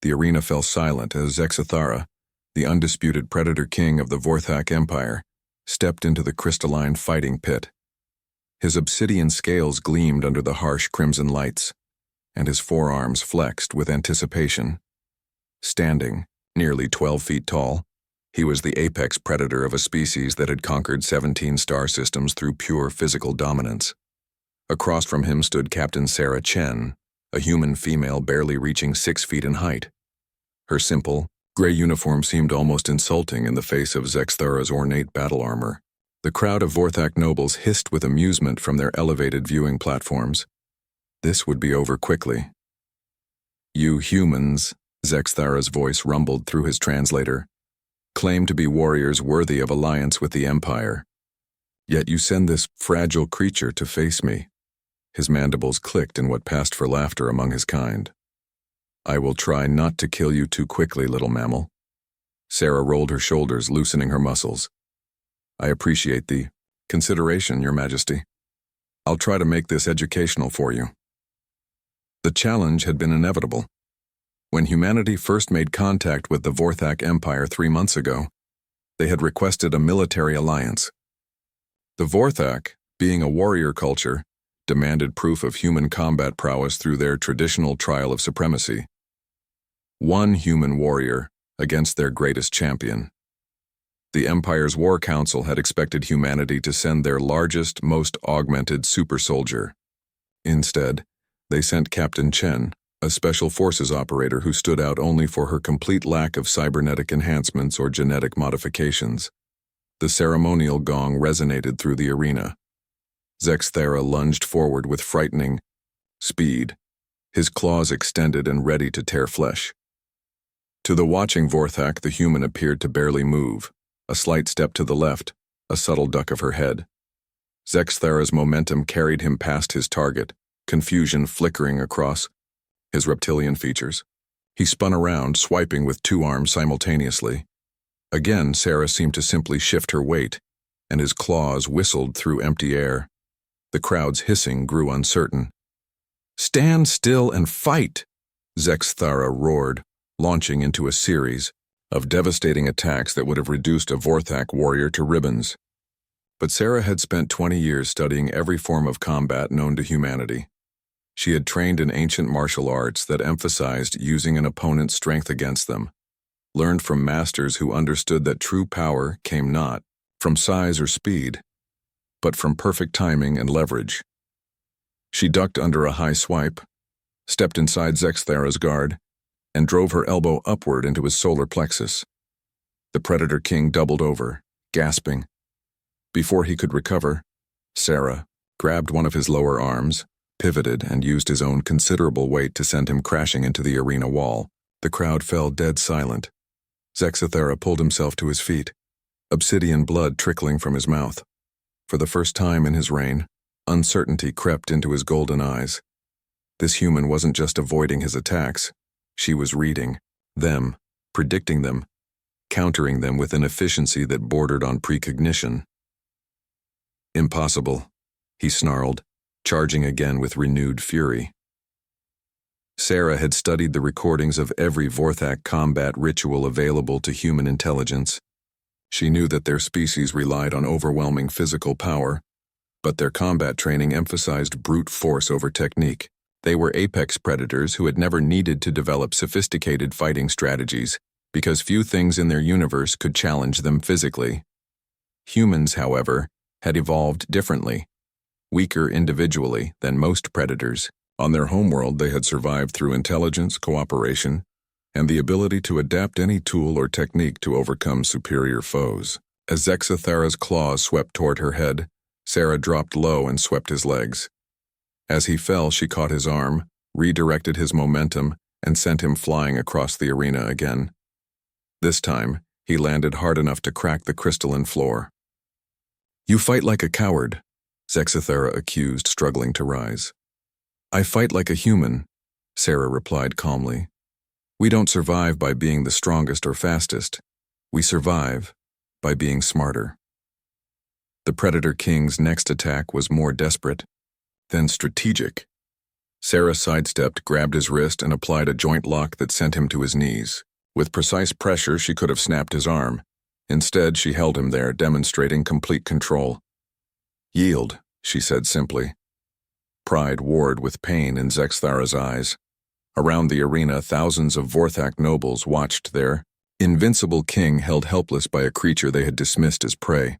the arena fell silent as Zexathara, the undisputed predator king of the Vorthak Empire, stepped into the crystalline fighting pit. His obsidian scales gleamed under the harsh crimson lights, and his forearms flexed with anticipation. Standing, nearly 12 feet tall, he was the apex predator of a species that had conquered 17 star systems through pure physical dominance. Across from him stood Captain Sarah Chen, a human female barely reaching 6 feet in height. Her simple, gray uniform seemed almost insulting in the face of Zexthara's ornate battle armor. The crowd of Vorthak nobles hissed with amusement from their elevated viewing platforms. This would be over quickly. "You humans," Zexthara's voice rumbled through his translator, "claim to be warriors worthy of alliance with the Empire. Yet you send this fragile creature to face me." His mandibles clicked in what passed for laughter among his kind. "I will try not to kill you too quickly, little mammal." Sarah rolled her shoulders, loosening her muscles. "I appreciate the consideration, Your Majesty. I'll try to make this educational for you." The challenge had been inevitable. When humanity first made contact with the Vorthak Empire 3 months ago, they had requested a military alliance. The Vorthak, being a warrior culture, demanded proof of human combat prowess through their traditional trial of supremacy. One human warrior against their greatest champion. The Empire's War Council had expected humanity to send their largest, most augmented super soldier. Instead, they sent Captain Chen, a special forces operator who stood out only for her complete lack of cybernetic enhancements or genetic modifications. The ceremonial gong resonated through the arena. Zexthara lunged forward with frightening speed, his claws extended and ready to tear flesh. To the watching Vorthak, the human appeared to barely move, a slight step to the left, a subtle duck of her head. Zexthara's momentum carried him past his target, confusion flickering across his reptilian features. He spun around, swiping with 2 arms simultaneously. Again, Sarah seemed to simply shift her weight, and his claws whistled through empty air. The crowd's hissing grew uncertain. "Stand still and fight!" Zexthara roared, launching into a series of devastating attacks that would have reduced a Vorthak warrior to ribbons. But Sarah had spent 20 years studying every form of combat known to humanity. She had trained in ancient martial arts that emphasized using an opponent's strength against them, learned from masters who understood that true power came not from size or speed, but from perfect timing and leverage. She ducked under a high swipe, stepped inside Zexthara's guard, and drove her elbow upward into his solar plexus. The Predator King doubled over, gasping. Before he could recover, Sarah grabbed one of his lower arms, pivoted, and used his own considerable weight to send him crashing into the arena wall. The crowd fell dead silent. Zexathara pulled himself to his feet, obsidian blood trickling from his mouth. For the first time in his reign, uncertainty crept into his golden eyes. This human wasn't just avoiding his attacks. She was reading them, predicting them, countering them with an efficiency that bordered on precognition. "Impossible," he snarled, charging again with renewed fury. Sarah had studied the recordings of every Vorthak combat ritual available to human intelligence. She knew that their species relied on overwhelming physical power, but their combat training emphasized brute force over technique. They were apex predators who had never needed to develop sophisticated fighting strategies because few things in their universe could challenge them physically. Humans, however, had evolved differently, weaker individually than most predators. On their homeworld, they had survived through intelligence, cooperation, and the ability to adapt any tool or technique to overcome superior foes. As Zexathara's claws swept toward her head, Sarah dropped low and swept his legs. As he fell, she caught his arm, redirected his momentum, and sent him flying across the arena again. This time, he landed hard enough to crack the crystalline floor. "You fight like a coward," Zexathara accused, struggling to rise. "I fight like a human," Sarah replied calmly. "We don't survive by being the strongest or fastest. We survive by being smarter." The Predator King's next attack was more desperate, then strategic. Sarah sidestepped, grabbed his wrist, and applied a joint lock that sent him to his knees. With precise pressure, she could have snapped his arm. Instead, she held him there, demonstrating complete control. "Yield," she said simply. Pride warred with pain in Zexthara's eyes. Around the arena, thousands of Vorthak nobles watched their invincible king held helpless by a creature they had dismissed as prey.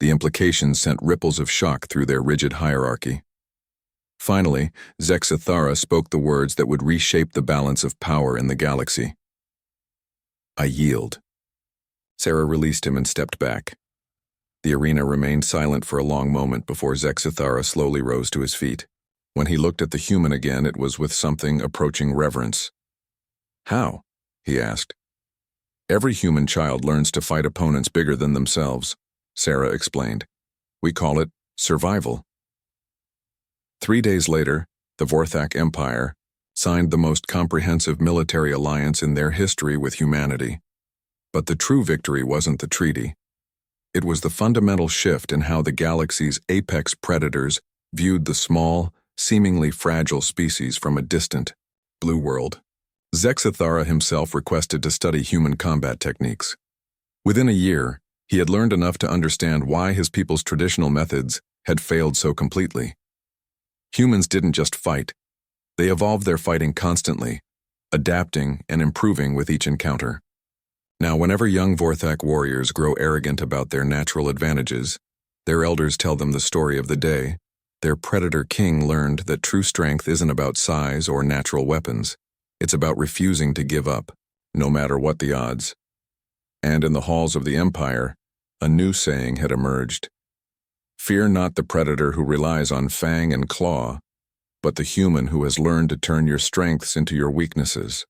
The implications sent ripples of shock through their rigid hierarchy. Finally, Zexthara spoke the words that would reshape the balance of power in the galaxy. "I yield." Sarah released him and stepped back. The arena remained silent for a long moment before Zexthara slowly rose to his feet. When he looked at the human again, it was with something approaching reverence. "How?" he asked. "Every human child learns to fight opponents bigger than themselves," Sarah explained. "We call it survival." 3 days later, the Vorthak Empire signed the most comprehensive military alliance in their history with humanity. But the true victory wasn't the treaty. It was the fundamental shift in how the galaxy's apex predators viewed the small, seemingly fragile species from a distant, blue world. Zexthara himself requested to study human combat techniques. Within a year, he had learned enough to understand why his people's traditional methods had failed so completely. Humans didn't just fight. They evolved their fighting constantly, adapting and improving with each encounter. Now, whenever young Vorthak warriors grow arrogant about their natural advantages, their elders tell them the story of the day. Their predator king learned that true strength isn't about size or natural weapons. It's about refusing to give up, no matter what the odds. And in the halls of the Empire, a new saying had emerged. "Fear not the predator who relies on fang and claw, but the human who has learned to turn your strengths into your weaknesses."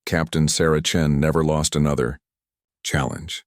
Captain Sarah Chen never lost another challenge.